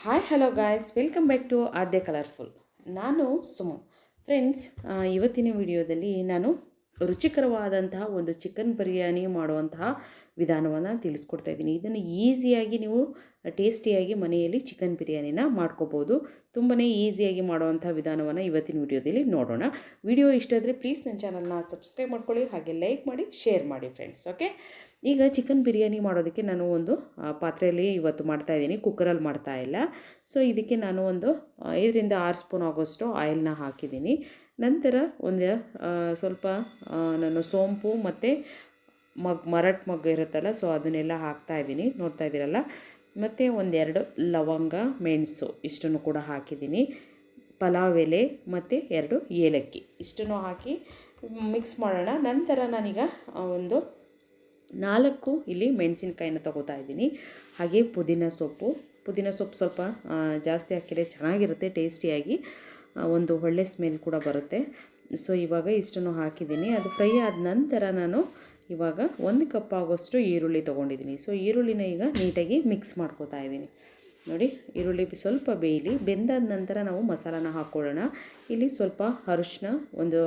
Hi hello guys, welcome back to Aadya colourful. ನಾನು Sumu. Friends, ಇವತ್ತಿನ ವಿಡಿಯೋದಲ್ಲಿ ನಾನು ರುಚಿಕರವಾದಂತಹ ಒಂದು ಚಿಕನ್ ಬಿರಿಯಾನಿ ಮಾಡುವಂತಹ ವಿಧಾನವನ್ನು ತಿಳಿಸ್ಕೊಡ್ತಾ ಇದ್ದೀನಿ. ಇದನ್ನು ಈಸಿಯಾಗಿ ನೀವು ಟೇಸ್ಟಿಯಾಗಿ ಮನೆಯಲ್ಲಿ ಚಿಕನ್ ಬಿರಿಯಾನಿನ ಮಾಡ್ಕೋಬೋದು. ತುಂಬಾ ಈಸಿಯಾಗಿ ಮಾಡುವಂಥ ವಿಧಾನವನ್ನು ಇವತ್ತಿನ ವಿಡಿಯೋದಲ್ಲಿ ನೋಡೋಣ. ವಿಡಿಯೋ ಇಷ್ಟ ಆದರೆ ಪ್ಲೀಸ್ ನನ್ನ ಚಾನಲ್ನ ಸಬ್ಸ್ಕ್ರೈಬ್ ಮಾಡ್ಕೊಳ್ಳಿ, ಹಾಗೆ ಲೈಕ್ ಮಾಡಿ, ಶೇರ್ ಮಾಡಿ ಫ್ರೆಂಡ್ಸ್. ಓಕೆ, ಈಗ ಚಿಕನ್ ಬಿರಿಯಾನಿ ಮಾಡೋದಕ್ಕೆ ನಾನು ಒಂದು ಪಾತ್ರೆಯಲ್ಲಿ ಇವತ್ತು ಮಾಡ್ತಾಯಿದ್ದೀನಿ, ಕುಕ್ಕರಲ್ಲಿ ಮಾಡ್ತಾ ಇಲ್ಲ. ಸೊ ಇದಕ್ಕೆ ನಾನು ಒಂದು 5-6 ಸ್ಪೂನ್ ಆಗೋಷ್ಟು ಆಯಿಲ್ನ ಹಾಕಿದ್ದೀನಿ. ನಂತರ ಒಂದು ಸ್ವಲ್ಪ ನಾನು ಸೋಂಪು ಮತ್ತು ಮರಟ್ ಮಗ್ಗು ಇರುತ್ತಲ್ಲ, ಸೊ ಅದನ್ನೆಲ್ಲ ಹಾಕ್ತಾಯಿದ್ದೀನಿ, ನೋಡ್ತಾ ಇದ್ದೀರಲ್ಲ. ಮತ್ತು 1-2 ಲವಂಗ, ಮೆಣಸು ಇಷ್ಟನ್ನು ಕೂಡ ಹಾಕಿದ್ದೀನಿ. ಪಲಾವ್ ಎಲೆ ಮತ್ತು 2 ಏಲಕ್ಕಿ ಇಷ್ಟನ್ನು ಹಾಕಿ ಮಿಕ್ಸ್ ಮಾಡೋಣ. ನಂತರ ನಾನೀಗ ಒಂದು 4 ಇಲ್ಲಿ ಮೆಣಸಿನ್ಕಾಯಿನ ತೊಗೋತಾ ಇದ್ದೀನಿ. ಹಾಗೆ ಪುದೀನ ಸೊಪ್ಪು ಸ್ವಲ್ಪ ಜಾಸ್ತಿ ಹಾಕಿದರೆ ಚೆನ್ನಾಗಿರುತ್ತೆ, ಟೇಸ್ಟಿಯಾಗಿ ಒಂದು ಒಳ್ಳೆ ಸ್ಮೆಲ್ ಕೂಡ ಬರುತ್ತೆ. ಸೊ ಇವಾಗ ಇಷ್ಟನ್ನು ಹಾಕಿದ್ದೀನಿ. ಅದು ಫ್ರೈ ಆದ ನಂತರ ನಾನು ಇವಾಗ 1 ಕಪ್ ಆಗೋಷ್ಟು ಈರುಳ್ಳಿ ತೊಗೊಂಡಿದ್ದೀನಿ. ಸೊ ಈರುಳ್ಳಿನ ಈಗ ನೀಟಾಗಿ ಮಿಕ್ಸ್ ಮಾಡ್ಕೋತಾ ಇದ್ದೀನಿ. ನೋಡಿ, ಈರುಳ್ಳಿ ಸ್ವಲ್ಪ ಬೇಯಲಿ. ಬೆಂದಾದ ನಂತರ ನಾವು ಮಸಾಲಾನ ಹಾಕ್ಕೊಳ್ಳೋಣ. ಇಲ್ಲಿ ಸ್ವಲ್ಪ ಅರಿಶಿನ, ಒಂದು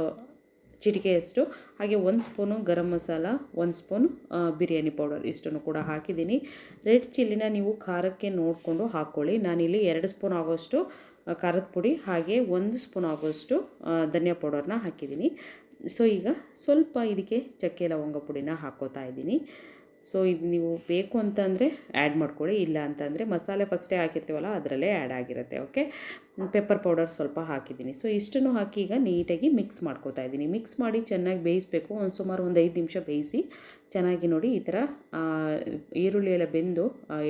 ಚಿಟಿಕೆಯಷ್ಟು, ಹಾಗೆ 1 spoon garam masala, 1 spoon biryani powder ಇಷ್ಟನ್ನು ಕೂಡ ಹಾಕಿದ್ದೀನಿ. ರೆಡ್ ಚಿಲ್ಲಿನ ನೀವು ಖಾರಕ್ಕೆ ನೋಡಿಕೊಂಡು ಹಾಕ್ಕೊಳ್ಳಿ. ನಾನಿಲ್ಲಿ 2 ಸ್ಪೂನ್ ಆಗೋಷ್ಟು ಖಾರದ ಪುಡಿ, ಹಾಗೆ 1 ಸ್ಪೂನ್ ಆಗೋಷ್ಟು ಧನಿಯಾ ಪೌಡರ್ನ ಹಾಕಿದ್ದೀನಿ. ಸೊ ಈಗ ಸ್ವಲ್ಪ ಇದಕ್ಕೆ ಚಕ್ಕೆ ಲವಂಗ ಪುಡಿನ ಹಾಕ್ಕೋತಾ ಇದ್ದೀನಿ. ಸೊ ಇದು ನೀವು ಬೇಕು ಅಂತಂದರೆ ಆ್ಯಡ್ ಮಾಡ್ಕೊಳ್ಳಿ, ಇಲ್ಲ ಅಂತಂದರೆ ಮಸಾಲೆ ಫಸ್ಟೇ ಹಾಕಿರ್ತೀವಲ್ಲ ಅದರಲ್ಲೇ ಆ್ಯಡ್ ಆಗಿರುತ್ತೆ. ಓಕೆ, ಪೆಪ್ಪರ್ ಪೌಡರ್ ಸ್ವಲ್ಪ ಹಾಕಿದ್ದೀನಿ. ಸೊ ಇಷ್ಟನ್ನು ಹಾಕಿ ಈಗ ನೀಟಾಗಿ ಮಿಕ್ಸ್ ಮಾಡ್ಕೋತಾ ಇದ್ದೀನಿ. ಮಿಕ್ಸ್ ಮಾಡಿ ಚೆನ್ನಾಗಿ ಬೇಯಿಸಬೇಕು. ಸುಮಾರು 5 ನಿಮಿಷ ಬೇಯಿಸಿ ಚೆನ್ನಾಗಿ. ನೋಡಿ, ಈ ಥರ ಈರುಳ್ಳಿ ಎಲ್ಲ ಬೆಂದು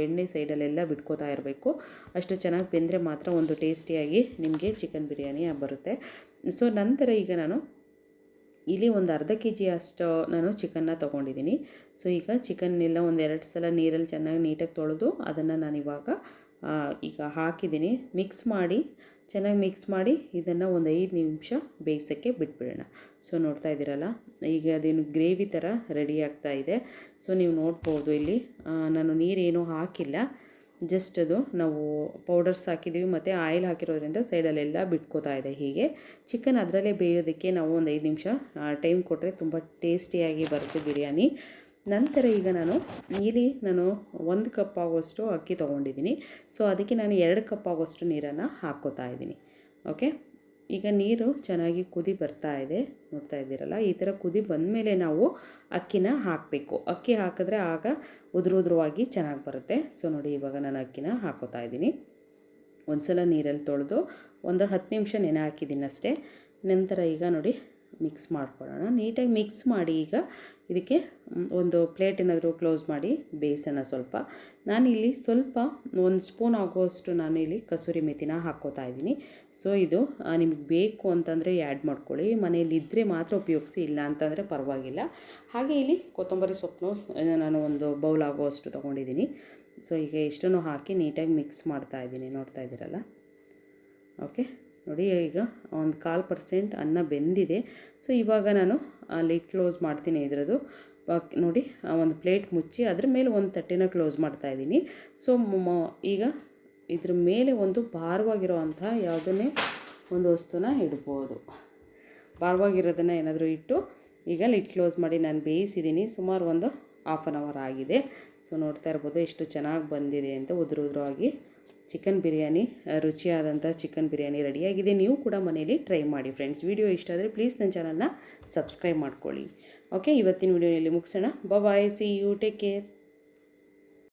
ಎಣ್ಣೆ ಸೈಡಲ್ಲೆಲ್ಲ ಬಿಟ್ಕೋತಾ ಇರಬೇಕು. ಅಷ್ಟು ಚೆನ್ನಾಗಿ ಬೆಂದರೆ ಮಾತ್ರ ಒಂದು ಟೇಸ್ಟಿಯಾಗಿ ನಿಮಗೆ ಚಿಕನ್ ಬಿರಿಯಾನಿ ಬರುತ್ತೆ. ಸೊ ನಂತರ ಈಗ ನಾನು ಇಲ್ಲಿ ಒಂದು ಅರ್ಧ kg ಅಷ್ಟು ನಾನು ಚಿಕನ್ನ ತೊಗೊಂಡಿದ್ದೀನಿ. ಸೊ ಈಗ ಚಿಕನ್ನೆಲ್ಲ 1-2 ಸಲ ನೀರಲ್ಲಿ ಚೆನ್ನಾಗಿ ನೀಟಾಗಿ ತೊಳೆದು ಅದನ್ನು ನಾನಿವಾಗ ಈಗ ಹಾಕಿದ್ದೀನಿ. ಚೆನ್ನಾಗಿ ಮಿಕ್ಸ್ ಮಾಡಿ ಇದನ್ನು ಒಂದು 5 ನಿಮಿಷ ಬೇಯಿಸೋಕ್ಕೆ ಬಿಟ್ಬಿಡೋಣ. ಸೊ ನೋಡ್ತಾ ಇದ್ದೀರಲ್ಲ, ಈಗ ಅದೇನು ಗ್ರೇವಿ ಥರ ರೆಡಿ ಆಗ್ತಾ ಇದೆ. ಸೊ ನೀವು ನೋಡ್ಬೋದು, ಇಲ್ಲಿ ನಾನು ನೀರೇನೂ ಹಾಕಿಲ್ಲ, ಜಸ್ಟ್ ಅದು ನಾವು ಪೌಡರ್ಸ್ ಹಾಕಿದ್ದೀವಿ ಮತ್ತು ಆಯಿಲ್ ಹಾಕಿರೋದ್ರಿಂದ ಸೈಡಲ್ಲೆಲ್ಲ ಬಿಟ್ಕೋತಾ ಇದೆ. ಹೀಗೆ ಚಿಕನ್ ಅದರಲ್ಲೇ ಬೇಯೋದಕ್ಕೆ ನಾವು ಒಂದು 5 ನಿಮಿಷ ಟೈಮ್ ಕೊಟ್ಟರೆ ತುಂಬ ಟೇಸ್ಟಿಯಾಗಿ ಬರುತ್ತೆ ಬಿರಿಯಾನಿ. ನಂತರ ಈಗ ನಾನು 1 ಕಪ್ ಆಗೋಷ್ಟು ಅಕ್ಕಿ ತೊಗೊಂಡಿದ್ದೀನಿ. ಸೊ ಅದಕ್ಕೆ ನಾನು 2 ಕಪ್ ಆಗೋಷ್ಟು ನೀರನ್ನು ಹಾಕ್ಕೋತಾ ಇದ್ದೀನಿ. ಓಕೆ, ಈಗ ನೀರು ಚೆನ್ನಾಗಿ ಕುದಿ ಬರ್ತಾ ಇದೆ, ನೋಡ್ತಾ ಇದ್ದೀರಲ್ಲ. ಈ ಥರ ಕುದಿ ಬಂದಮೇಲೆ ನಾವು ಅಕ್ಕಿನ ಹಾಕಬೇಕು. ಅಕ್ಕಿ ಹಾಕಿದ್ರೆ ಆಗ ಉದುರುವಾಗಿ ಚೆನ್ನಾಗಿ ಬರುತ್ತೆ. ಸೊ ನೋಡಿ, ಇವಾಗ ನಾನು ಅಕ್ಕಿನ ಹಾಕೋತಾ ಇದ್ದೀನಿ. ಒಂದು ಸಲ ನೀರಲ್ಲಿ ತೊಳೆದು ಒಂದು 10 ನಿಮಿಷ ನೆನೆ ಹಾಕಿದ್ದೀನಿ ಅಷ್ಟೇ. ನಂತರ ಈಗ ನೋಡಿ ಮಿಕ್ಸ್ ಮಾಡ್ಕೊಳ್ಳೋಣ. ನೀಟಾಗಿ ಮಿಕ್ಸ್ ಮಾಡಿ ಈಗ ಇದಕ್ಕೆ ಒಂದು ಪ್ಲೇಟ್ ಏನಾದರೂ ಕ್ಲೋಸ್ ಮಾಡಿ ಬೇಯಿಸೋಣ. ಸ್ವಲ್ಪ ನಾನಿಲ್ಲಿ ಸ್ವಲ್ಪ 1 ಸ್ಪೂನ್ ಆಗೋಷ್ಟು ನಾನು ಇಲ್ಲಿ ಕಸೂರಿ ಮೆಥಿನ ಹಾಕ್ಕೋತಾ ಇದ್ದೀನಿ. ಸೊ ಇದು ನಿಮಗೆ ಬೇಕು ಅಂತಂದರೆ ಆ್ಯಡ್ ಮಾಡ್ಕೊಳ್ಳಿ, ಮನೆಯಲ್ಲಿ ಇದ್ದರೆ ಮಾತ್ರ ಉಪಯೋಗಿಸಿ, ಇಲ್ಲ ಅಂತಂದರೆ ಪರವಾಗಿಲ್ಲ. ಹಾಗೆ ಇಲ್ಲಿ ಕೊತ್ತಂಬರಿ ಸೊಪ್ಪನ್ನು ನಾನು ಒಂದು ಬೌಲ್ ಆಗೋಷ್ಟು ತೊಗೊಂಡಿದ್ದೀನಿ. ಸೊ ಈಗ ಇಷ್ಟನ್ನು ಹಾಕಿ ನೀಟಾಗಿ ಮಿಕ್ಸ್ ಮಾಡ್ತಾ ಇದ್ದೀನಿ, ನೋಡ್ತಾ ಇದ್ದೀರಲ್ಲ. ಓಕೆ, ನೋಡಿ, ಈಗ ಒಂದು 1/4% ಅನ್ನ ಬೆಂದಿದೆ. ಸೊ ಇವಾಗ ನಾನು ಲಿಡ್ ಕ್ಲೋಸ್ ಮಾಡ್ತೀನಿ ಇದರದ್ದು. ನೋಡಿ, ಒಂದು ಪ್ಲೇಟ್ ಮುಚ್ಚಿ ಅದ್ರ ಮೇಲೆ ಒಂದು ತಟ್ಟೆನ ಕ್ಲೋಸ್ ಮಾಡ್ತಾಯಿದ್ದೀನಿ. ಸೊ ಈಗ ಇದ್ರ ಮೇಲೆ ಒಂದು ಭಾರವಾಗಿರೋ ಅಂಥ ಯಾವುದನ್ನೇ ಒಂದು ವಸ್ತುನ ಇಡ್ಬೋದು. ಭಾರವಾಗಿರೋದನ್ನು ಏನಾದರೂ ಇಟ್ಟು ಈಗ ಲಿಡ್ ಕ್ಲೋಸ್ ಮಾಡಿ ನಾನು ಬೇಯಿಸಿದ್ದೀನಿ. ಸುಮಾರು ಒಂದು 1/2 ಅವರ್ ಆಗಿದೆ. ಸೊ ನೋಡ್ತಾ ಇರ್ಬೋದು ಎಷ್ಟು ಚೆನ್ನಾಗಿ ಬಂದಿದೆ ಅಂತ. ಉದುರುದ್ರಾಗಿ ಚಿಕನ್ ಬಿರಿಯಾನಿ, ರುಚಿಯಾದಂಥ ಚಿಕನ್ ಬಿರಿಯಾನಿ ರೆಡಿಯಾಗಿದೆ. ನೀವು ಕೂಡ ಮನೇಲಿ ಟ್ರೈ ಮಾಡಿ ಫ್ರೆಂಡ್ಸ್. ವಿಡಿಯೋ ಇಷ್ಟ ಆದರೆ ಪ್ಲೀಸ್ ನನ್ನ ಚಾನಲ್ನ ಸಬ್ಸ್ಕ್ರೈಬ್ ಮಾಡ್ಕೊಳ್ಳಿ. ಓಕೆ, ಇವತ್ತಿನ ವಿಡಿಯೋನಲ್ಲಿ ಮುಗಿಸೋಣ. ಬಾಯ್, ಸಿ ಯು, ಟೇಕ್ ಕೇರ್.